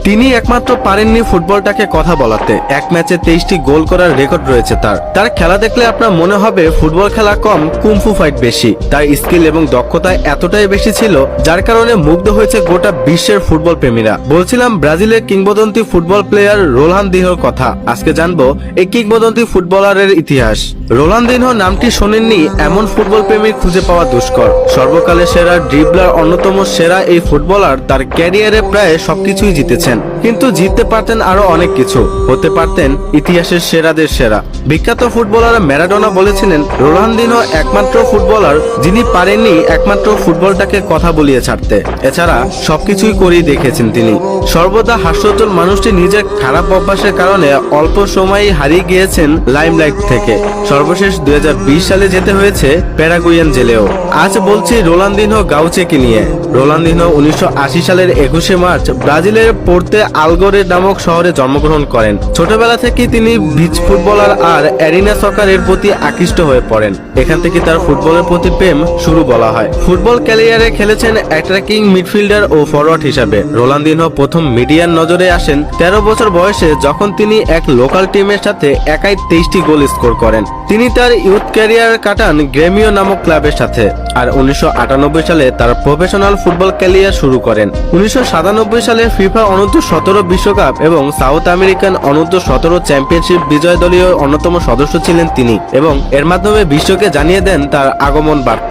তিনি একমাত্র পারেননি ফুটবলটাকে কথা বলাতে। এক ম্যাচে 23টি গোল করার রেকর্ড রয়েছে তার খেলা দেখলে আপনার মনে হবে ফুটবল খেলা কম, কুমফু ফাইট বেশি। তার স্কিল এবং দক্ষতা এতটাই বেশি ছিল যার কারণে মুগ্ধ হয়েছে গোটা বিশ্বের ফুটবল প্রেমীরা। বলছিলাম ব্রাজিলের কিংবদন্তি ফুটবল প্লেয়ার রোনালদিনহোর কথা। আজকে জানবো এই কিংবদন্তি ফুটবলারের ইতিহাস। রোনালদিনহো নামটি শোনেননি এমন ফুটবল প্রেমী খুঁজে পাওয়া দুষ্কর। সর্বকালের সেরা ড্রিবলার, অন্যতম সেরা এই ফুটবলার তার ক্যারিয়ারে প্রায় সবকিছুই জিতেছেন, কিন্তু জিততে পারতেন আরো অনেক কিছু। হতে পারতেন ইতিহাসের সেরাদের সেরা। বিখ্যাত ফুটবলার ম্যারাডোনা বলেছিলেন রোনালদিনহো একমাত্র ফুটবলার যিনি পারেননি একমাত্র ফুটবলটাকে কথা বলিয়ে ছাড়তে। এছাড়া সবকিছুই করেই দেখেছেন তিনি। সর্বদা হাস্যোজ্জ্বল মানুষটি নিজের খারাপ অভ্যাসের কারণে অল্প সময়েই হারিয়ে গিয়েছেন লাইমলাইট থেকে। সর্বশেষ 2020 সালে যেতে হয়েছে প্যারাগুয়ান জেলেও। আজ বলছি রোনালদিনহো গাউচেকে নিয়ে। রোনালদিনহো 1980 সালের 21শে মার্চ ব্রাজিলের পোর্তে আলগোরে নামক শহরে জন্মগ্রহণ করেন। ছোটবেলা থেকেই তিনি বিচ ফুটবলার আর অ্যারিনা সকারের প্রতি আকৃষ্ট হয়ে পড়েন। এখান থেকে তার ফুটবলের প্রতি প্রেম শুরু বলা হয়। ফুটবল ক্যারিয়ারে খেলেছেন অ্যাটাকিং মিডফিল্ডার ও ফরওয়ার্ড হিসাবে। রোনালদিনহো প্রথম মিডিয়ার নজরে আসেন 13 বছর বয়সে, যখন তিনি এক লোকাল টিমের সাথে একাই 23টি গোল স্কোর করেন। তিনি তার ইউথ ক্যারিয়ার কাটান গ্রেমিও নামক ক্লাবের সাথে, আর 1998 সালে তার প্রফেশনাল ফুটবল ক্যারিয়ার শুরু করেন। 1997 সালে ফিফা অনূর্ধ্ব-17 বিশ্বকাপ এবং সাউথ আমেরিকান অনূর্ধ্ব-17 চ্যাম্পিয়নশিপ বিজয় দলীয় অন্যতম সদস্য ছিলেন তিনি, এবং এর মাধ্যমে বিশ্বকে জানিয়ে দেন তার আগমন বার্তা।